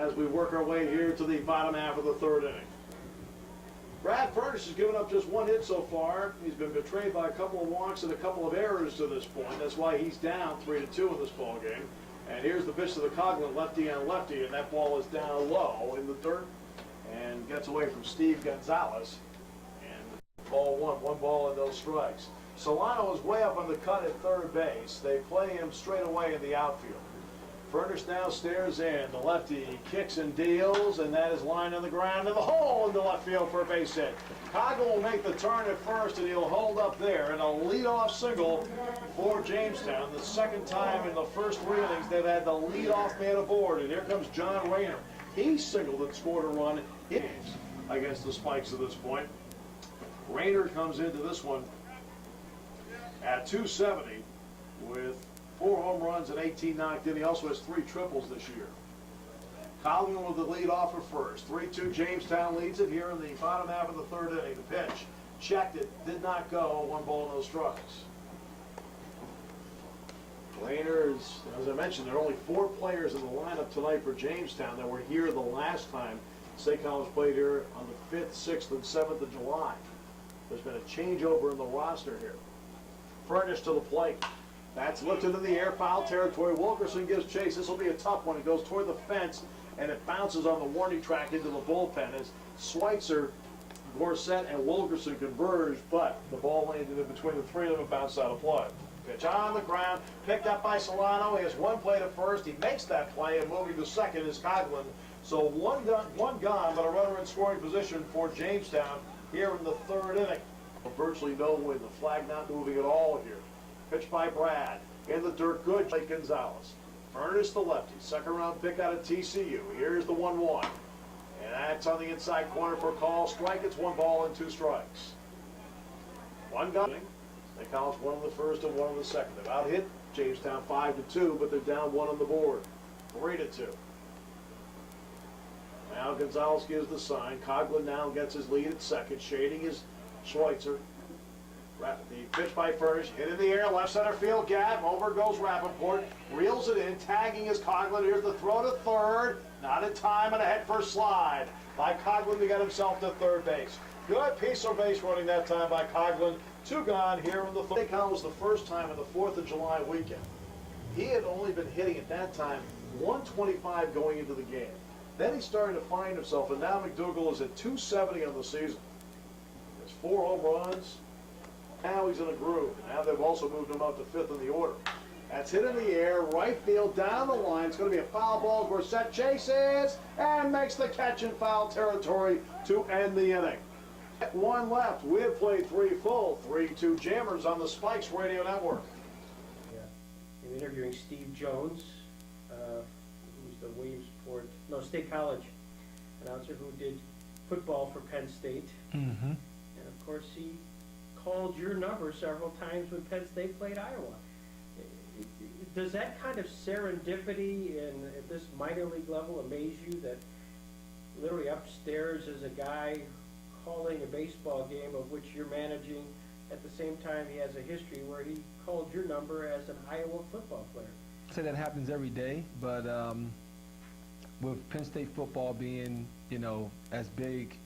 as we work our way here to the bottom half of the third inning. Brad Furnish has given up just one hit so far. He's been betrayed by a couple of walks and a couple of errors to this point. That's why he's down 3-2 in this ball game. And here's the pitch to the Coughlin, lefty on lefty, and that ball is down low in the dirt and gets away from Steve Gonzalez. And ball one ball and no strikes. Solano is way up on the cut at third base. They play him straight away in the outfield. Furnish now stares in. The lefty kicks and deals, and that is lined on the ground in the hole in the left field for a base hit. Coughlin will make the turn at first, and he'll hold up there. And a leadoff single for Jamestown. The second time in the first 3 innings they've had the leadoff man aboard. And here comes John Rayner. He singled and scored a run against the Spikes at this point. Rayner comes into this one at 270 with 4 home runs and 18 knocked in. He also has 3 triples this year. Coughlin with the lead off at first. 3-2 Jamestown leads it here in the bottom half of the third inning. The pitch checked it, did not go. 1 ball, no strikes. Rayner's, as I mentioned, there are only 4 players in the lineup tonight for Jamestown that were here the last time State College played here on the 5th, 6th, and 7th of July. There's been a changeover in the roster here. Furnish to the plate. That's lifted in the air, foul territory. Wilkerson gives chase. This will be a tough one. It goes toward the fence, and it bounces on the warning track into the bullpen as Schweitzer, Gorsett, and Wilkerson converge, but the ball landed in between the 3 of them and bounced out of play. Pitch on the ground, picked up by Solano. He has 1 play to first. He makes that play, and moving to second is Coughlin. So one gone, but a runner in scoring position for Jamestown here in the third inning. Virtually no wind. The flag not moving at all here. Pitch by Brad. In the dirt, good. Like Gonzalez. Furnish the lefty. Second round pick out of TCU. Here's the 1-1. And that's on the inside corner for a call. Strike. It's 1 ball and 2 strikes. 1 gone. They College 1 in the first and 1 in the second. They've out hit Jamestown 5-2, but they're down 1 on the board. 3-2. Now Gonzalez gives the sign. Coughlin now gets his lead at second. Shading is Schweitzer. The pitch by Furnish, hit in the air, left center field gap, over goes Rappaport, reels it in, tagging is Coughlin. Here's the throw to third, not in time, and a head first slide by Coughlin to get himself to third base. Good piece of base running that time by Coughlin. 2 gone here in the third. It was the first time in the 4th of July weekend. He had only been hitting at that time 125 going into the game. Then he's starting to find himself, and now McDougal is at 270 on the season. There's 4 home runs. Now he's in a groove. Now they've also moved him up to 5th in the order. That's hit in the air, right field, down the line. It's going to be a foul ball. Gorsett chases and makes the catch in foul territory to end the inning. 1 left. We have played 3 full. 3-2 Jammers on the Spikes Radio Network. Yeah. I'm interviewing Steve Jones, who's the Williamsport, State College announcer who did football for Penn State. Mm-hmm. And of course he called your number several times when Penn State played Iowa. Does that kind of serendipity at this minor league level amaze you, that literally upstairs is a guy calling a baseball game of which you're managing, at the same time he has a history where he called your number as an Iowa football player? I'd say that happens every day, but with Penn State football being, as big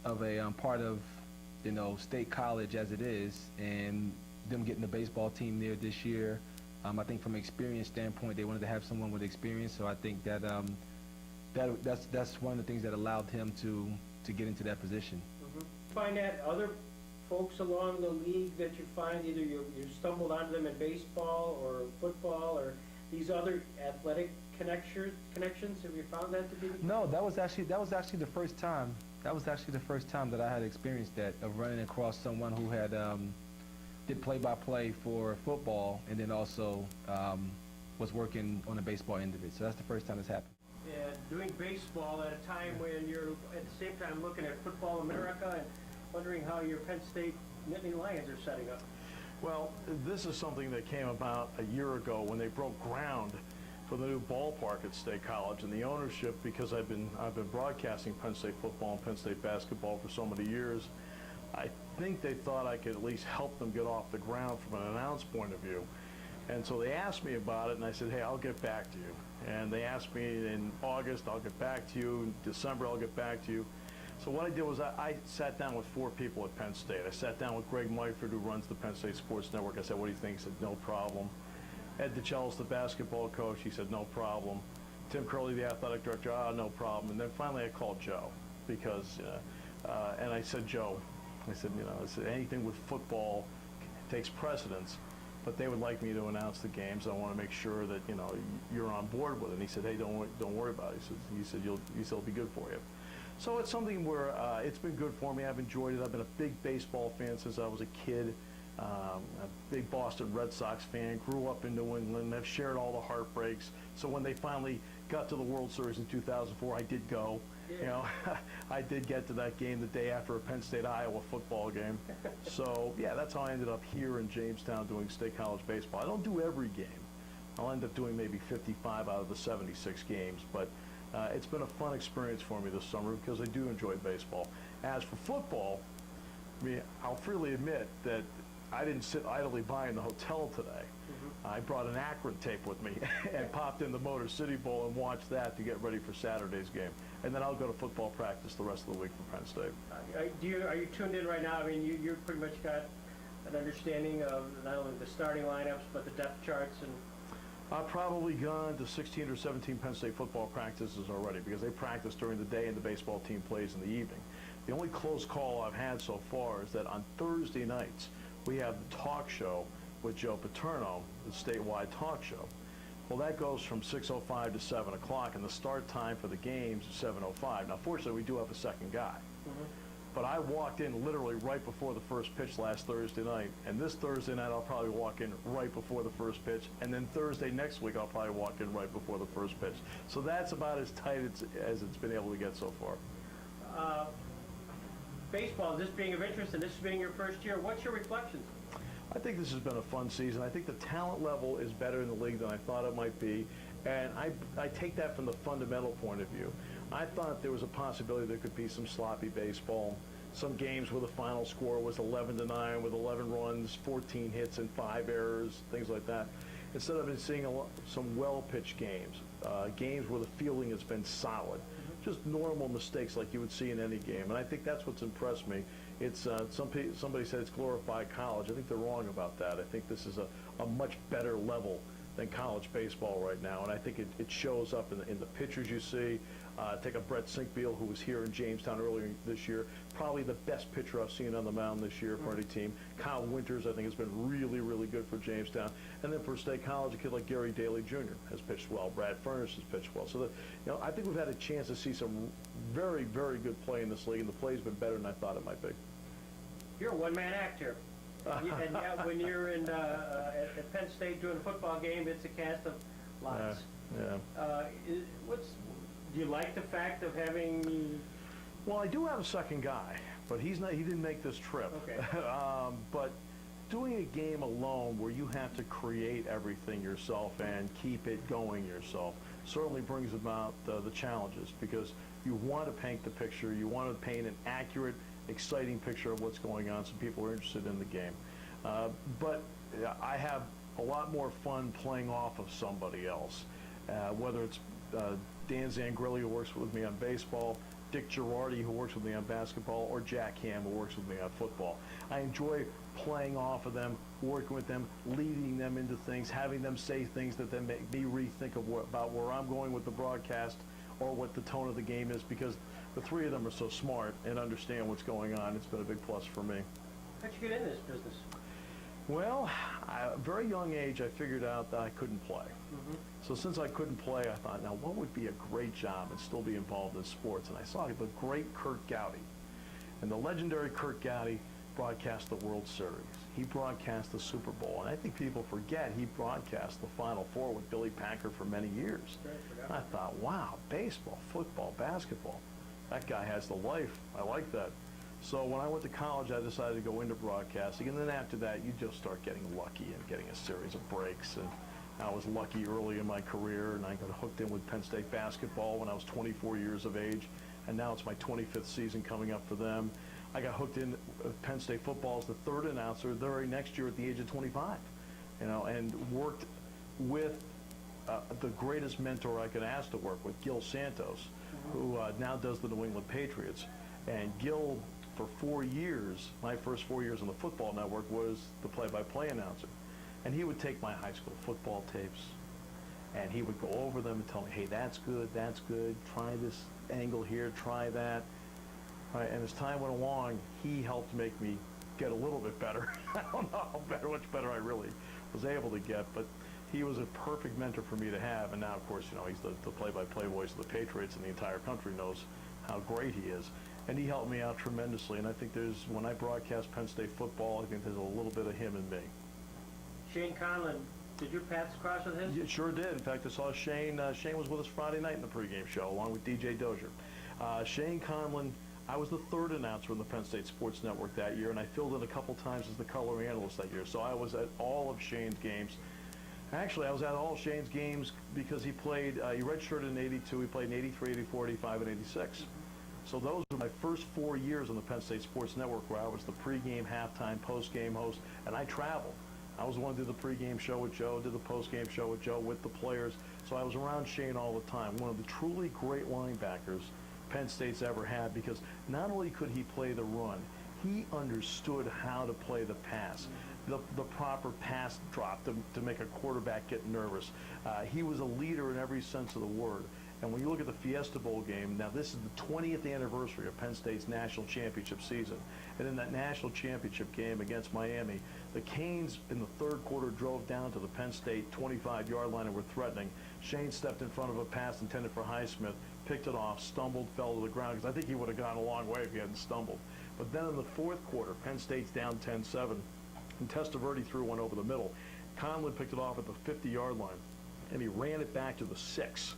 of a part of State College as it is, and them getting the baseball team there this year, I think from an experience standpoint, they wanted to have someone with experience. So I think that that's one of the things that allowed him to get into that position. Mm-hmm. Find that other folks along the league that you find either you stumbled onto them in baseball or football or these other athletic connections? Have you found that to be? No, that was actually the first time. That was actually the first time that I had experienced that, of running across someone who had did play-by-play for football and then also was working on the baseball end of it. So that's the first time it's happened. Yeah, doing baseball at a time when you're at the same time looking at Football America and wondering how your Penn State Nittany Lions are setting up. Well, this is something that came about a year ago when they broke ground for the new ballpark at State College, and the ownership, because I've been broadcasting Penn State football and Penn State basketball for so many years, I think they thought I could at least help them get off the ground from an announce point of view. And so they asked me about it, and I said, hey, I'll get back to you. And they asked me in August, I'll get back to you. In December, I'll get back to you. So what I did was I sat down with 4 people at Penn State. I sat down with Greg Myford, who runs the Penn State Sports Network. I said, what do you think? He said, no problem. Ed DeChellis, the basketball coach, he said, no problem. Tim Curley, the athletic director, no problem. And then finally I called Joe because, and I said, Joe, I said, anything with football takes precedence, but they would like me to announce the games. I want to make sure that, you're on board with it. And he said, hey, don't worry about it. He said, it'll be good for you. So it's something where it's been good for me. I've enjoyed it. I've been a big baseball fan since I was a kid. A big Boston Red Sox fan, grew up in New England. I've shared all the heartbreaks. So when they finally got to the World Series in 2004, I did go. Yeah. I did get to that game the day after a Penn State-Iowa football game. So, yeah, that's how I ended up here in Jamestown doing State College baseball. I don't do every game. I'll end up doing maybe 55 out of the 76 games. But it's been a fun experience for me this summer because I do enjoy baseball. As for football, I'll freely admit that I didn't sit idly by in the hotel today. Mm-hmm. I brought an Akron tape with me and popped in the Motor City Bowl and watched that to get ready for Saturday's game. And then I'll go to football practice the rest of the week for Penn State. Are you tuned in right now? I mean, you've pretty much got an understanding of not only the starting lineups, but the depth charts. And I've probably gone to 16 or 17 Penn State football practices already because they practice during the day and the baseball team plays in the evening. The only close call I've had so far is that on Thursday nights, we have the talk show with Joe Paterno, the statewide talk show. Well, that goes from 6:05 to 7 o'clock, and the start time for the games is 7:05. Now, fortunately, we do have a second guy. Mm-hmm. But I walked in literally right before the first pitch last Thursday night, and this Thursday night I'll probably walk in right before the first pitch, and then Thursday next week I'll probably walk in right before the first pitch. So that's about as tight as it's been able to get so far. Baseball, this being of interest and this being your first year, what's your reflections? I think this has been a fun season. I think the talent level is better in the league than I thought it might be, and I take that from the fundamental point of view. I thought there was a possibility there could be some sloppy baseball, some games where the final score was 11-9 with 11 runs, 14 hits, and 5 errors, things like that. Instead of seeing some well-pitched games, games where the fielding has been solid, just normal mistakes like you would see in any game. And I think that's what's impressed me. It's somebody said it's glorified college. I think they're wrong about that. I think this is a much better level than college baseball right now, and I think it shows up in the pitchers you see. Take a Brett Sinkbeal, who was here in Jamestown earlier this year, probably the best pitcher I've seen on the mound this year for any team. Kyle Winters, I think, has been really, really good for Jamestown. And then for State College, a kid like Gary Daly Jr. has pitched well. Brad Furnish has pitched well. So, I think we've had a chance to see some very, very good play in this league, and the play's been better than I thought it might be. You're a one-man act here. And yet when you're at Penn State doing a football game, it's a cast of lots. Yeah. Do you like the fact of having? Well, I do have a second guy, but he didn't make this trip. Okay. But doing a game alone where you have to create everything yourself and keep it going yourself certainly brings about the challenges, because you want to paint the picture, you want to paint an accurate, exciting picture of what's going on so people are interested in the game. But I have a lot more fun playing off of somebody else, whether it's Dan Zangrilli, who works with me on baseball, Dick Girardi, who works with me on basketball, or Jack Ham, who works with me on football. I enjoy playing off of them, working with them, leading them into things, having them say things that then make me rethink about where I'm going with the broadcast or what the tone of the game is, because the three of them are so smart and understand what's going on. It's been a big plus for me. How'd you get in this business? Well, at a very young age, I figured out that I couldn't play. Mm-hmm. So since I couldn't play, I thought, now what would be a great job and still be involved in sports? And I saw the great Kurt Gowdy. And the legendary Kurt Gowdy broadcast the World Series. He broadcast the Super Bowl. And I think people forget he broadcast the Final Four with Billy Packer for many years. And I thought, wow, baseball, football, basketball. That guy has the life. I like that. So when I went to college, I decided to go into broadcasting. And then after that, you just start getting lucky and getting a series of breaks. And I was lucky early in my career, and I got hooked in with Penn State basketball when I was 24 years of age. And now it's my 25th season coming up for them. I got hooked in Penn State football as the third announcer the very next year at the age of 25. and worked with the greatest mentor I could ask to work with, Gil Santos, who now does the New England Patriots. And Gil, for 4 years, my first 4 years on the Football Network, was the play-by-play announcer. And he would take my high school football tapes, and he would go over them and tell me, hey, that's good, try this angle here, try that. Right, and as time went along, he helped make me get a little bit better. I don't know how much better I really was able to get, but he was a perfect mentor for me to have. And now, of course, he's the play-by-play voice of the Patriots, and the entire country knows how great he is. And he helped me out tremendously. And I think when I broadcast Penn State football, I think there's a little bit of him in me. Shane Conlon, did your paths cross with him? Yeah, sure did. In fact, I saw Shane. Shane was with us Friday night in the pregame show, along with DJ Dozier. Shane Conlon, I was the third announcer in the Penn State Sports Network that year, and I filled in a couple times as the color analyst that year. So I was at all of Shane's games. Actually, I was at all of Shane's games because he redshirted in 82, he played in 83, 84, 85, and 86. So those were my first 4 years on the Penn State Sports Network, where I was the pregame, halftime, postgame host, and I traveled. I was the one who did the pregame show with Joe, did the postgame show with Joe, with the players. So I was around Shane all the time. One of the truly great linebackers Penn State's ever had, because not only could he play the run, he understood how to play the pass, the proper pass drop to make a quarterback get nervous. He was a leader in every sense of the word. And when you look at the Fiesta Bowl game, now this is the 20th anniversary of Penn State's national championship season. And in that national championship game against Miami, the Canes in the third quarter drove down to the Penn State 25-yard line and were threatening. Shane stepped in front of a pass intended for Highsmith, picked it off, stumbled, fell to the ground, because I think he would have gone a long way if he hadn't stumbled. But then in the fourth quarter, Penn State's down 10-7, and Testaverde threw one over the middle. Conlon picked it off at the 50-yard line, and he ran it back to the 6.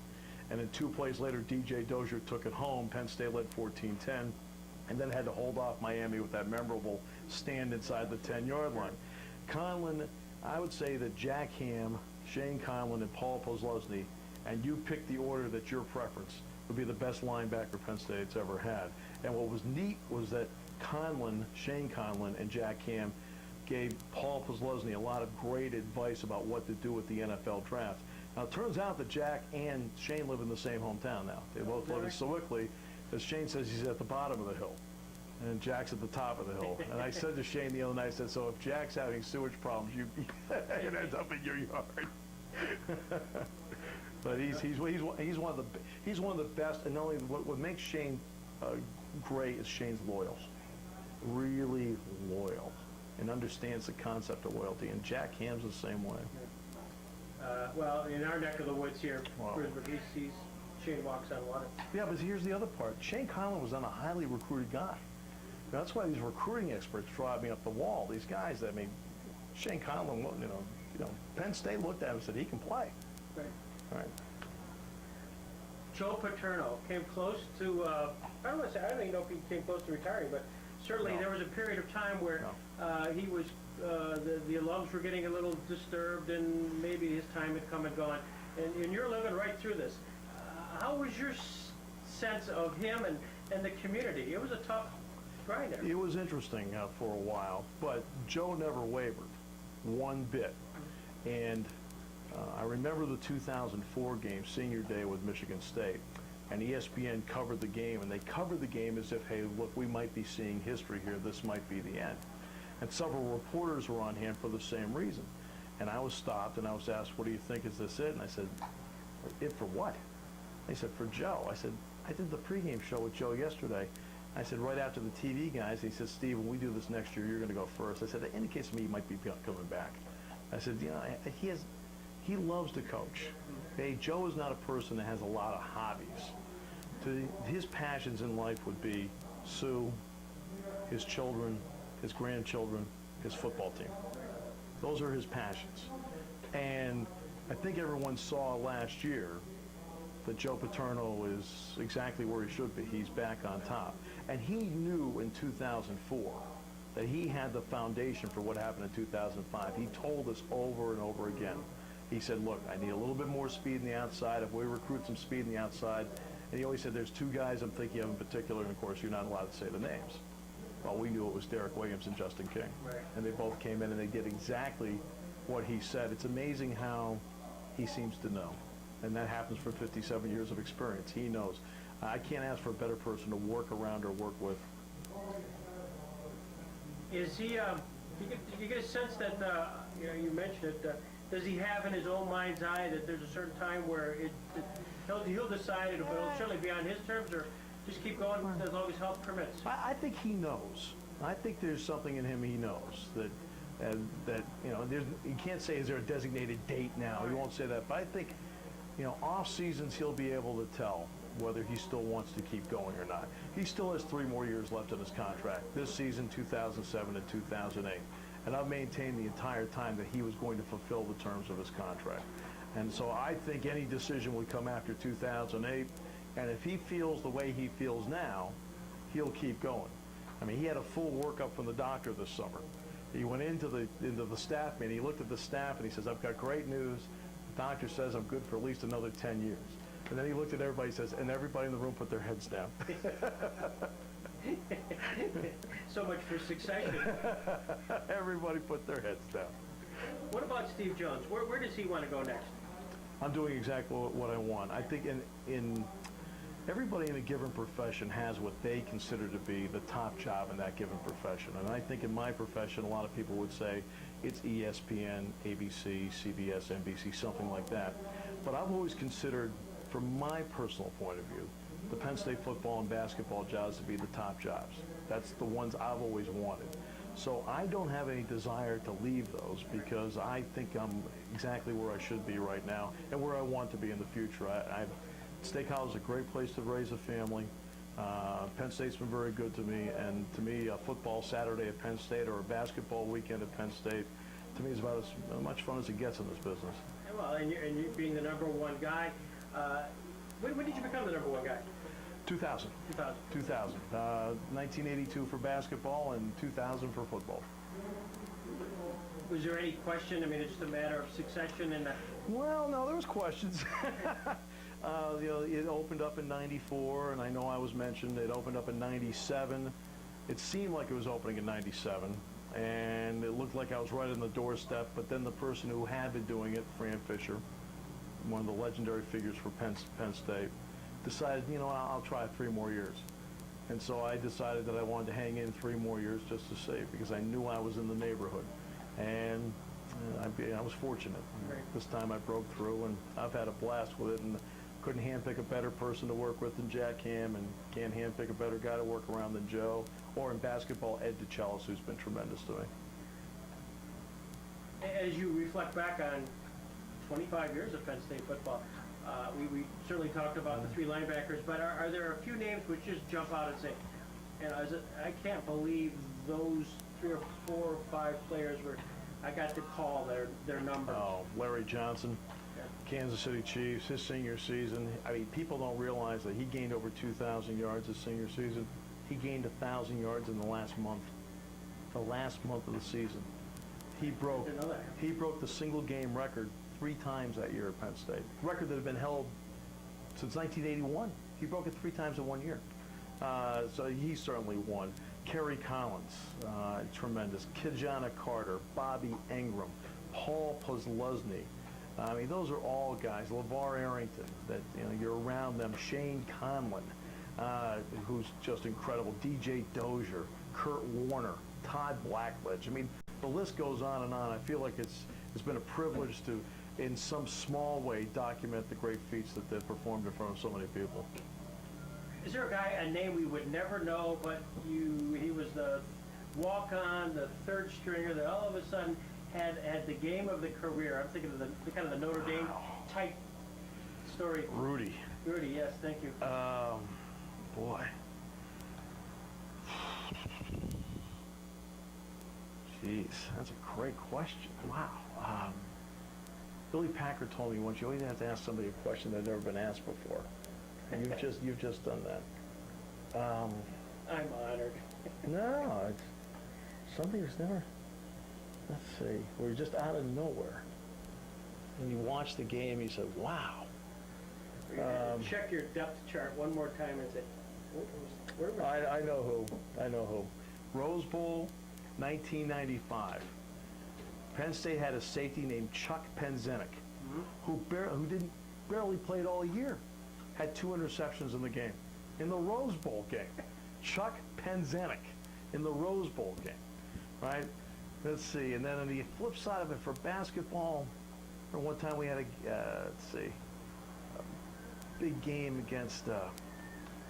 And then 2 plays later, DJ Dozier took it home. Penn State led 14-10, and then had to hold off Miami with that memorable stand inside the 10-yard line. Conlon, I would say that Jack Ham, Shane Conlon, and Paul Posluszny, and you pick the order that's your preference, would be the best linebacker Penn State's ever had. And what was neat was that Conlon, Shane Conlon, and Jack Ham gave Paul Posluszny a lot of great advice about what to do with the NFL draft. Now, it turns out that Jack and Shane live in the same hometown now. They both live in Sewickley. As Shane says, he's at the bottom of the hill, and Jack's at the top of the hill. And I said to Shane the other night, I said, so if Jack's having sewage problems, it ends up in your yard. But he's one of the best. And not only what makes Shane great is Shane's loyal, really loyal, and understands the concept of loyalty. And Jack Ham's the same way. Well, in our neck of the woods here, Wow. Shane walks on water. Yeah, but here's the other part. Shane Conlon was not a highly recruited guy. That's why these recruiting experts drive me up the wall. These guys, Shane Conlon, Penn State looked at him and said, he can play. Right. All right. Joe Paterno came close to, I don't even know if he came close to retiring, but certainly No. there was a period of time where he was, the alums were getting a little disturbed, and maybe his time had come and gone. And you're living right through this. How was your sense of him and the community? It was a tough grind there. It was interesting for a while, but Joe never wavered one bit. And I remember the 2004 game, senior day with Michigan State, and ESPN covered the game, and they covered the game as if, hey, look, we might be seeing history here. This might be the end. And several reporters were on hand for the same reason. And I was stopped, and I was asked, what do you think, is this it? And I said, it for what? They said, for Joe. I said, I did the pregame show with Joe yesterday. I said, right after the TV guys, he said, Steve, when we do this next year, you're going to go first. I said, that indicates to me he might be coming back. I said, he loves to coach. Okay? Joe is not a person that has a lot of hobbies. His passions in life would be Sue, his children, his grandchildren, his football team. Those are his passions. And I think everyone saw last year that Joe Paterno is exactly where he should be. He's back on top. And he knew in 2004 that he had the foundation for what happened in 2005. He told us over and over again. He said, look, I need a little bit more speed in the outside. If we recruit some speed in the outside. And he always said, there's 2 guys I'm thinking of in particular, and of course you're not allowed to say the names. Well, we knew it was Derek Williams and Justin King. Right. And they both came in and they did exactly what he said. It's amazing how he seems to know. And that happens for 57 years of experience. He knows. I can't ask for a better person to work around or work with. Is he, you get a sense that, you mentioned it, does he have in his own mind's eye that there's a certain time where he'll decide it'll certainly be on his terms, or just keep going as long as health permits? I think he knows. I think there's something in him he knows that you can't say is there a designated date now. He won't say that, but I think off seasons he'll be able to tell whether he still wants to keep going or not. He still has 3 more years left in his contract. This season, 2007 and 2008. And I've maintained the entire time that he was going to fulfill the terms of his contract. And so I think any decision would come after 2008. And if he feels the way he feels now, he'll keep going. I mean, he had a full workup from the doctor this summer. He went into the staff meeting. He looked at the staff and he says, "I've got great news. The doctor says I'm good for at least another 10 years." And then he looked at everybody and says, and everybody in the room put their heads down. So much for succession. Everybody put their heads down. What about Steve Jones? Where does he want to go next? I'm doing exactly what I want. I think in everybody in a given profession has what they consider to be the top job in that given profession. And I think in my profession, a lot of people would say it's ESPN, ABC, CBS, NBC, something like that. But I've always considered, from my personal point of view, the Penn State football and basketball jobs to be the top jobs. That's the ones I've always wanted. So I don't have any desire to leave those because I think I'm exactly where I should be right now and where I want to be in the future. State College is a great place to raise a family. Penn State's been very good to me, and to me, a football Saturday at Penn State or a basketball weekend at Penn State, to me, is about as much fun as it gets in this business. Well, and you being the #1 guy, when did you become the #1 guy? 2000. 2000. 1982 for basketball and 2000 for football. Was there any question? I mean, it's just a matter of succession and... Well, no, there was questions. It opened up in 94, and I know I was mentioned. It opened up in 97. It seemed like it was opening in 97, and it looked like I was right on the doorstep, but then the person who had been doing it, Fran Fisher, one of the legendary figures for Penn State, decided, I'll try 3 more years. And so I decided that I wanted to hang in 3 more years just to see, because I knew I was in the neighborhood. And I was fortunate. Right. This time I broke through, and I've had a blast with it, and couldn't handpick a better person to work with than Jack Ham, and can't handpick a better guy to work around than Joe, or in basketball, Ed DeChellis, who's been tremendous to me. As you reflect back on 25 years of Penn State football, we certainly talked about the 3 linebackers, but are there a few names which just jump out and say, I can't believe those 3 or 4 or 5 players I got to call their numbers? Oh, Larry Johnson, Kansas City Chiefs, his senior season. I mean, people don't realize that he gained over 2,000 yards his senior season. He gained 1,000 yards in the last month of the season. He broke the single game record 3 times that year at Penn State. Record that had been held since 1981. He broke it 3 times in 1 year. So he certainly won. Kerry Collins, tremendous. Kijana Carter, Bobby Ingram, Paul Posluszny. I mean, those are all guys. LeVar Arrington, that you're around them. Shane Conlon, who's just incredible. DJ Dozier, Kurt Warner, Todd Blackledge. I mean, the list goes on and on. I feel like it's been a privilege to, in some small way, document the great feats that they've performed in front of so many people. Is there a name we would never know, but he was the walk-on, the 3rd stringer that all of a sudden had the game of the career? I'm thinking of the kind of the Notre Dame type story. Rudy, yes, thank you. Boy. Jeez, that's a great question. Wow. Billy Packer told me once, you always have to ask somebody a question that's never been asked before. And you've just done that. I'm honored. No, it's something that's never, let's see, we're just out of nowhere. And you watch the game, you say, wow. Check your depth chart one more time and say, where was I know who. Rose Bowl, 1995. Penn State had a safety named Chuck Penzenik, who barely played all year, had 2 interceptions in the game, in the Rose Bowl game. Chuck Penzenik in the Rose Bowl game, right? Let's see, and then on the flip side of it for basketball, for one time we had a big game against,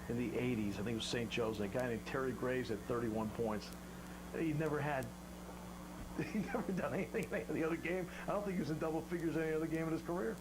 in the 80s, I think it was St. Joe's, a guy named Terry Graves had 31 points. He'd never done anything in any other game. I don't think he was in double figures in any other game in his career.